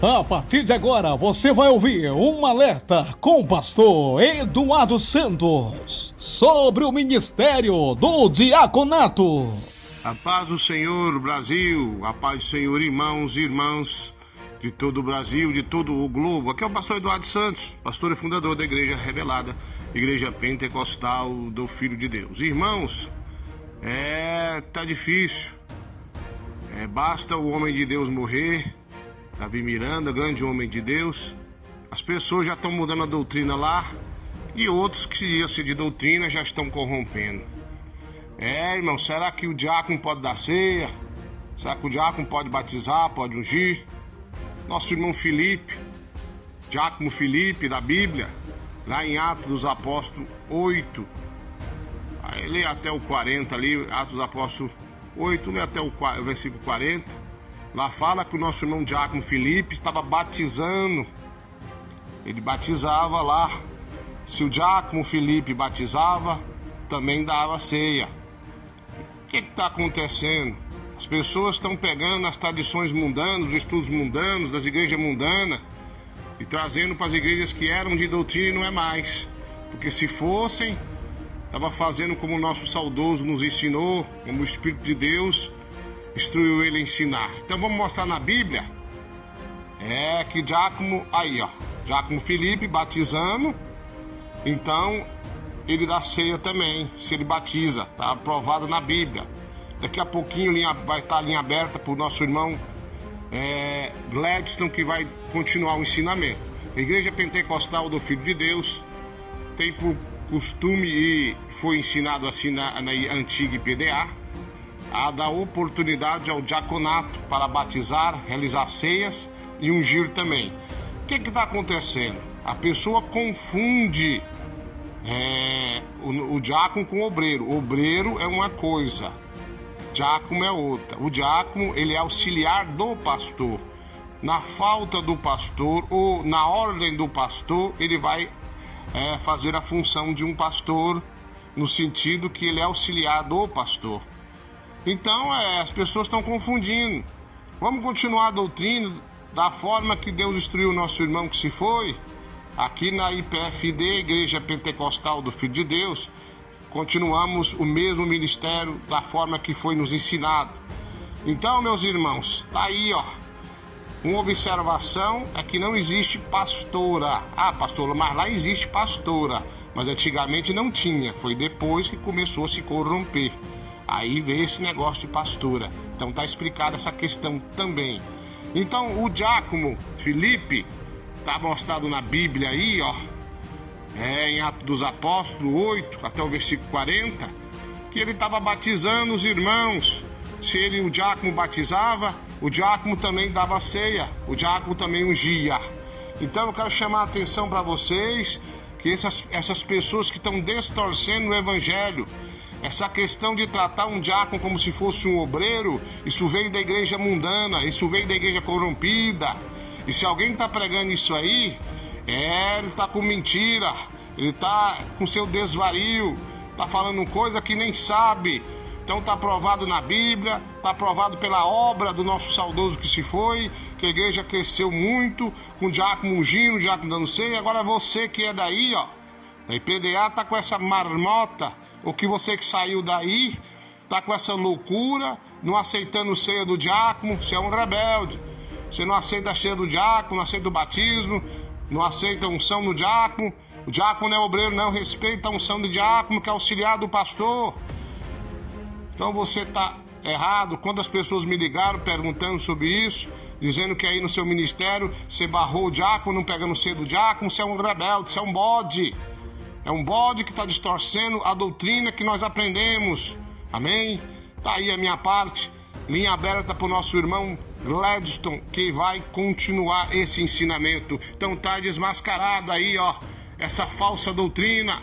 A partir de agora, você vai ouvir um alerta com o pastor Eduardo Santos sobre o ministério do diaconato. A paz do Senhor, Brasil, a paz do Senhor, irmãos e irmãs de todo o Brasil, de todo o globo. Aqui é o pastor Eduardo Santos, pastor e fundador da Igreja Revelada, Igreja Pentecostal do Filho de Deus. Irmãos, tá difícil. Basta o homem de Deus morrer, Davi Miranda, grande homem de Deus. As pessoas já estão mudando a doutrina lá e outros que iam ser de doutrina já estão corrompendo. Irmão, será que o diácono pode dar ceia? Será que o diácono pode batizar, pode ungir? Nosso irmão Filipe, diácono Filipe da Bíblia, lá em Atos dos Apóstolos 8, aí lê até o 40 ali, Atos dos Apóstolos 8, lê até o versículo 40, lá fala que o nosso irmão diácono Filipe estava batizando, ele batizava lá. Se o diácono Filipe batizava, também dava ceia. O que está acontecendo? As pessoas estão pegando as tradições mundanas, os estudos mundanos, das igrejas mundanas e trazendo para as igrejas que eram de doutrina e não é mais. Porque se fossem, estava fazendo como o nosso saudoso nos ensinou, como o Espírito de Deus instruiu ele a ensinar. Então vamos mostrar na Bíblia que diácono Filipe batizando, então ele dá ceia também, se ele batiza, está aprovado na Bíblia. Daqui a pouquinho vai estar a linha aberta para o nosso irmão Gladstone, que vai continuar o ensinamento. A Igreja Pentecostal do Filho de Deus tem por costume, e foi ensinado assim na antiga IPDA, a dar oportunidade ao diaconato para batizar, realizar ceias e ungir também. O que está acontecendo? A pessoa confunde o diácono com o obreiro. O obreiro é uma coisa, diácono é outra. O diácono, ele é auxiliar do pastor. Na falta do pastor ou na ordem do pastor, ele vai fazer a função de um pastor, no sentido que ele é auxiliar do pastor. Então as pessoas estão confundindo. Vamos continuar a doutrina da forma que Deus instruiu o nosso irmão que se foi. Aqui na IPFD, Igreja Pentecostal do Filho de Deus, continuamos o mesmo ministério da forma que foi nos ensinado. Então, meus irmãos, tá aí, uma observação é que não existe pastora. Pastora, mas lá existe pastora. Mas antigamente não tinha, foi depois que começou a se corromper. Aí veio esse negócio de pastora. Então tá explicada essa questão também. Então o diácono Filipe, tá mostrado na Bíblia aí, em Atos dos Apóstolos 8, até o versículo 40, que ele estava batizando os irmãos. Se o diácono batizava, o diácono também dava ceia, o diácono também ungia. Então eu quero chamar a atenção para vocês, que essas pessoas que estão distorcendo o evangelho, essa questão de tratar um diácono como se fosse um obreiro, isso veio da igreja mundana, isso veio da igreja corrompida. E se alguém está pregando isso aí, ele está com mentira, ele está com seu desvario, está falando coisa que nem sabe. Então está aprovado na Bíblia, está aprovado pela obra do nosso saudoso que se foi, que a igreja cresceu muito, com o diácono ungindo, o diácono dando ceia. Agora você que é daí, da IPDA, está com essa marmota, ou que você que saiu daí, está com essa loucura, não aceitando ceia do diácono, você é um rebelde. Você não aceita a ceia do diácono, não aceita o batismo, não aceita a unção do diácono. O diácono não é obreiro, não respeita a unção do diácono, que é auxiliar do pastor. Então você está errado. Quantas pessoas me ligaram perguntando sobre isso, dizendo que aí no seu ministério você barrou o diácono, não pegando ceia do diácono, você é um rebelde, você é um bode. É um bode que está distorcendo a doutrina que nós aprendemos. Amém? Tá aí a minha parte. Linha aberta para o nosso irmão Gladstone, que vai continuar esse ensinamento. Então tá desmascarado aí, essa falsa doutrina.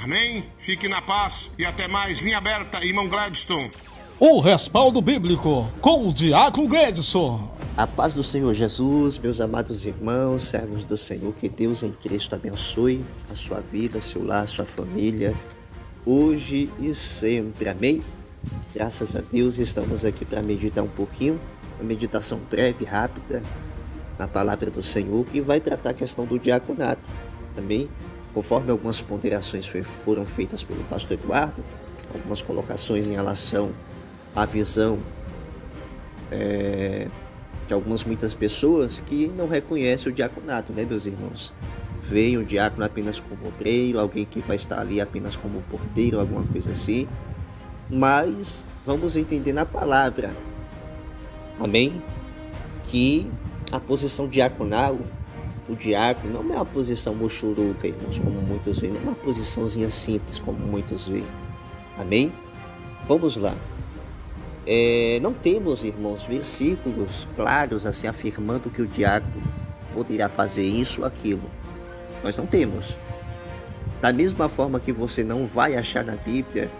Amém? Fique na paz e até mais. Linha aberta, irmão Gladstone. O respaldo bíblico com o diácono Gladstone. A paz do Senhor Jesus, meus amados irmãos, servos do Senhor, que Deus em Cristo abençoe a sua vida, seu lar, sua família, hoje e sempre. Amém? Graças a Deus estamos aqui para meditar um pouquinho, uma meditação breve, rápida, na palavra do Senhor, que vai tratar a questão do diaconato. Também, conforme algumas ponderações foram feitas pelo pastor Eduardo, algumas colocações em relação à visão de muitas pessoas que não reconhecem o diaconato, né, meus irmãos? Veem o diácono apenas como obreiro, alguém que vai estar ali apenas como porteiro, alguma coisa assim. Mas vamos entender na palavra, amém? Que a posição diaconal, o diácono, não é uma posição mochuruca, irmãos, como muitos veem, não é uma posiçãozinha simples, como muitos veem, amém? Vamos lá. Não temos, irmãos, versículos claros assim afirmando que o diácono poderá fazer isso ou aquilo. Nós não temos. Da mesma forma que você não vai achar na Bíblia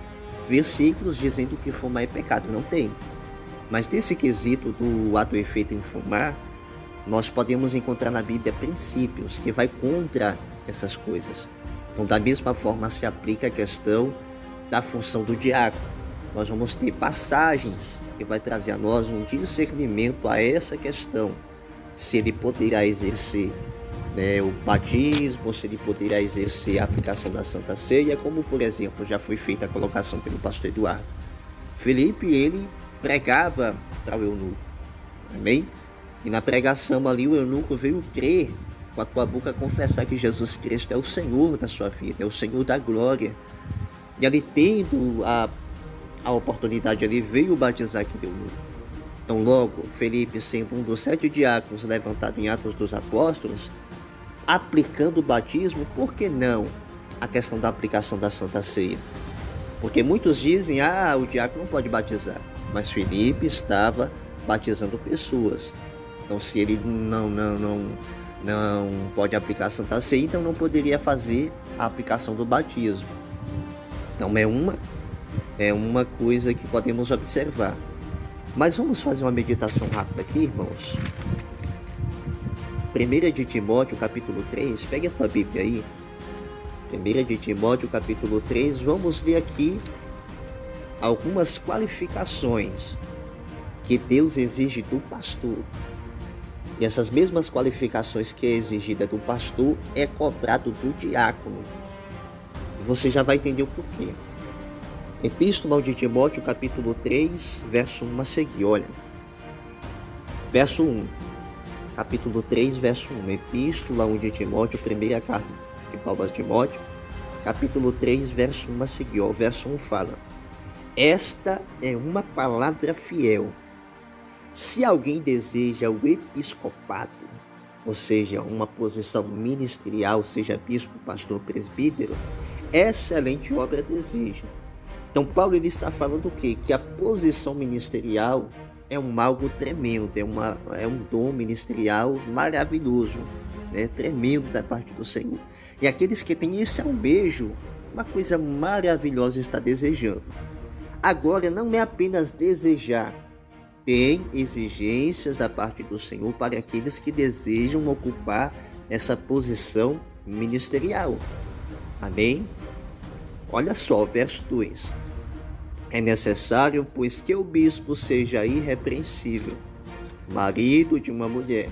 versículos dizendo que fumar é pecado. Não tem. Mas nesse quesito do ato e efeito em fumar, nós podemos encontrar na Bíblia princípios que vai contra essas coisas. Então, da mesma forma se aplica a questão da função do diácono. Nós vamos ter passagens que vai trazer a nós um discernimento a essa questão. Se ele poderá exercer o batismo, se ele poderá exercer a aplicação da Santa Ceia, como, por exemplo, já foi feita a colocação pelo pastor Eduardo. Felipe, ele pregava para o eunuco, amém? E na pregação ali, o eunuco veio crer, com a tua boca confessar que Jesus Cristo é o Senhor da sua vida, é o Senhor da glória. E ali, tendo a oportunidade, ele veio batizar aquele eunuco. Então, logo, Felipe, sendo um dos 7 diáconos levantado em Atos dos Apóstolos, aplicando o batismo, por que não a questão da aplicação da Santa Ceia? Porque muitos dizem, o diácono não pode batizar, mas Felipe estava batizando pessoas. Então, se ele não pode aplicar a Santa Ceia, então não poderia fazer a aplicação do batismo. Então, é uma coisa que podemos observar. Mas vamos fazer uma meditação rápida aqui, irmãos. 1 de Timóteo, capítulo 3, pegue a tua Bíblia aí. 1 de Timóteo, capítulo 3, vamos ler aqui algumas qualificações que Deus exige do pastor. E essas mesmas qualificações que é exigida do pastor é cobrado do diácono. Você já vai entender o porquê. Epístola de Timóteo, capítulo 3, verso 1 a seguir, olha. Verso 1. Capítulo 3, verso 1. Epístola de Timóteo, primeira carta de Paulo a Timóteo, capítulo 3, verso 1 a seguir. O verso 1 fala: esta é uma palavra fiel. Se alguém deseja o episcopado, ou seja, uma posição ministerial, seja bispo, pastor, presbítero, excelente obra deseja. Então, Paulo ele está falando o quê? Que a posição ministerial é algo tremendo, é um dom ministerial maravilhoso, tremendo da parte do Senhor. E aqueles que têm esse almejo, uma coisa maravilhosa está desejando. Agora, não é apenas desejar, tem exigências da parte do Senhor para aqueles que desejam ocupar essa posição ministerial. Amém? Olha só, verso 2. É necessário, pois, que o bispo seja irrepreensível, marido de uma mulher,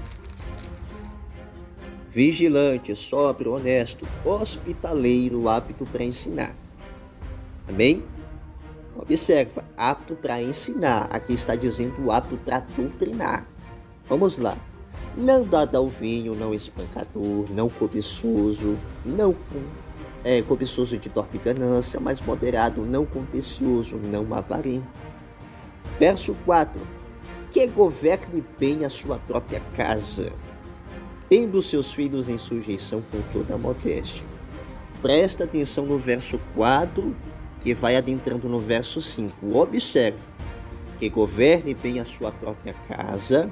vigilante, sóbrio, honesto, hospitaleiro, apto para ensinar. Amém? Observa, apto para ensinar. Aqui está dizendo apto para doutrinar. Vamos lá. Não dado ao vinho, não espancador, não cobiçoso, não cobiçoso de torpe ganância, mas moderado, não contencioso, não avarento. Verso 4. Que governe bem a sua própria casa, tendo seus filhos em sujeição com toda a modéstia. Presta atenção no verso 4, que vai adentrando no verso 5. Observe. Que governe bem a sua própria casa,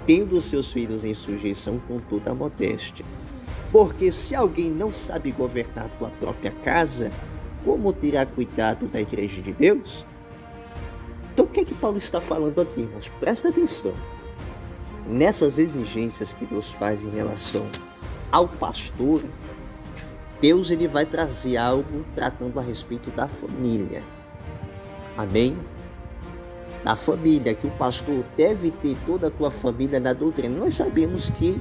tendo seus filhos em sujeição com toda a modéstia. Porque se alguém não sabe governar a tua própria casa, como terá cuidado da igreja de Deus? Então o que é que Paulo está falando aqui, irmãos? Presta atenção. Nessas exigências que Deus faz em relação ao pastor, Deus ele vai trazer algo tratando a respeito da família. Amém? da família, que o pastor deve ter toda a tua família na doutrina. Nós sabemos que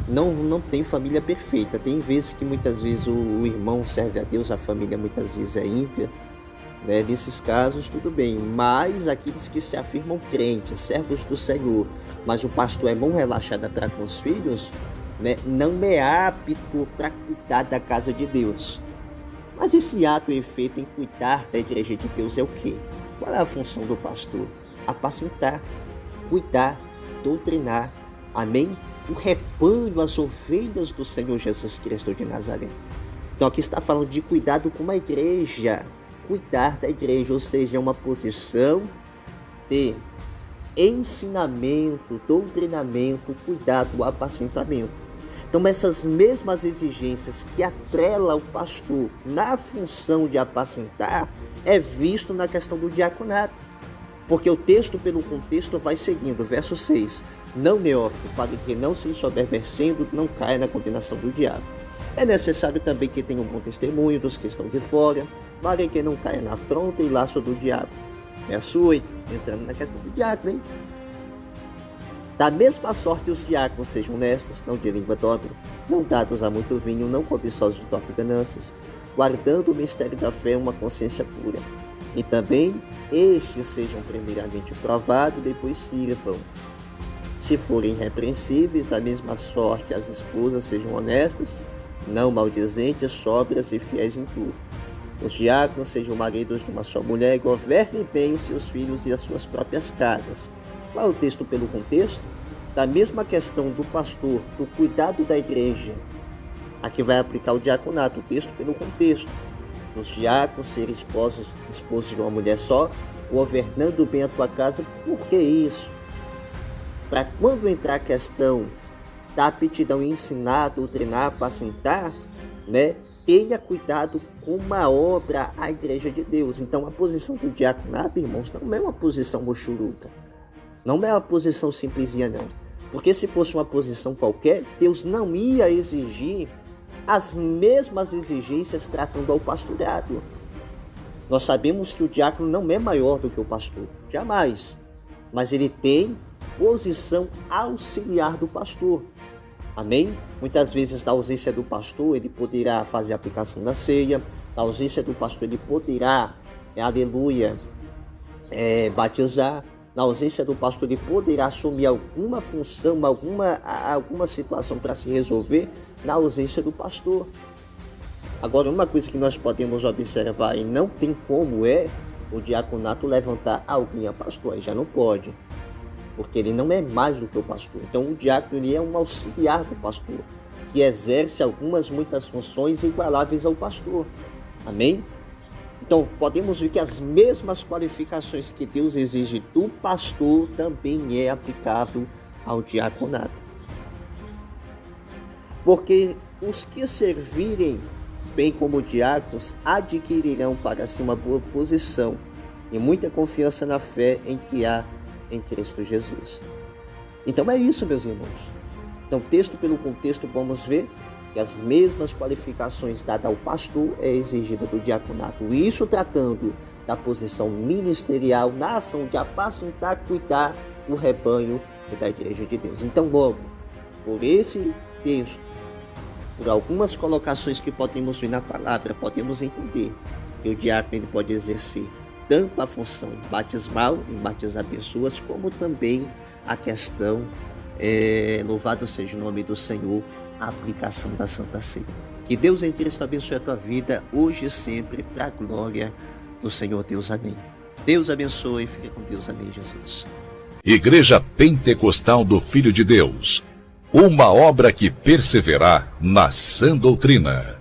não tem família perfeita. Tem vezes que muitas vezes o irmão serve a Deus, a família muitas vezes é ímpia, né? Nesses casos tudo bem, mas aqueles que se afirmam crentes, servos do Senhor, mas o pastor é mão relaxada para com os filhos, né? Não é apto para cuidar da casa de Deus. Mas esse ato e efeito em cuidar da igreja de Deus é o quê? Qual é a função do pastor? Apacentar, cuidar, doutrinar, amém? O rebanho, as ovelhas do Senhor Jesus Cristo de Nazaré. Então aqui está falando de cuidado com a igreja, cuidar da igreja, ou seja, é uma posição de ensinamento, doutrinamento, cuidado, apacentamento. Então essas mesmas exigências que atrela o pastor na função de apacentar é visto na questão do diaconato. Porque o texto pelo contexto vai seguindo, verso 6. Não, neófito, para que não se ensoberbecendo, não caia na condenação do diabo. É necessário também que tenha um bom testemunho dos que estão de fora, para que não caia na afronta e laço do diabo. Verso 8, entrando na questão do diácono, hein? Da mesma sorte os diáconos sejam honestos, não de língua dobre, não dados a muito vinho, não cobiçosos de torpe ganâncias, guardando o mistério da fé uma consciência pura. E também estes sejam primeiramente provados, depois sirvam. Se forem irrepreensíveis, da mesma sorte as esposas sejam honestas, não maldizentes, sóbrias e fiéis em tudo. Os diáconos sejam maridos de uma só mulher e governem bem os seus filhos e as suas próprias casas. Qual é o texto pelo contexto? Da mesma questão do pastor, do cuidado da igreja. Aqui vai aplicar o diaconato, o texto pelo contexto. Os diáconos serem esposos de uma mulher só, governando bem a tua casa. Por que isso? Para quando entrar a questão da aptidão em ensinar, doutrinar, apacentar, né? Tenha cuidado com uma obra à igreja de Deus. Então a posição do diaconato, irmãos, não é uma posição mochuruca. Não é uma posição simplesinha, não. Porque se fosse uma posição qualquer, Deus não ia exigir as mesmas exigências tratando ao pastorado. Nós sabemos que o diácono não é maior do que o pastor, jamais. Mas ele tem posição auxiliar do pastor. Amém? Muitas vezes, na ausência do pastor, ele poderá fazer a aplicação da ceia. Na ausência do pastor, ele poderá, aleluia, batizar. Na ausência do pastor, ele poderá assumir alguma função, alguma situação para se resolver na ausência do pastor. Agora, uma coisa que nós podemos observar e não tem como o diaconato levantar alguém a pastor, aí já não pode, porque ele não é mais do que o pastor. Então, o diácono ele é um auxiliar do pastor, que exerce muitas funções igualáveis ao pastor. Amém? Então, podemos ver que as mesmas qualificações que Deus exige do pastor também é aplicável ao diaconato. Porque os que servirem bem como diáconos adquirirão para si uma boa posição e muita confiança na fé em que há em Cristo Jesus. Então é isso, meus irmãos. Então, texto pelo contexto, vamos ver que as mesmas qualificações dadas ao pastor é exigida do diaconato. Isso tratando da posição ministerial na ação de apacentar, cuidar do rebanho e da igreja de Deus. Então, logo, por esse texto, por algumas colocações que podemos ver na palavra, podemos entender que o diácono ele pode exercer tanto a função batismal, em batizar pessoas, como também a questão, louvado seja o nome do Senhor, a aplicação da Santa Ceia. Que Deus em Cristo abençoe a tua vida, hoje e sempre, para a glória do Senhor Deus. Amém. Deus abençoe, fique com Deus. Amém, Jesus. Igreja Pentecostal do Filho de Deus, uma obra que perseverar na sã doutrina.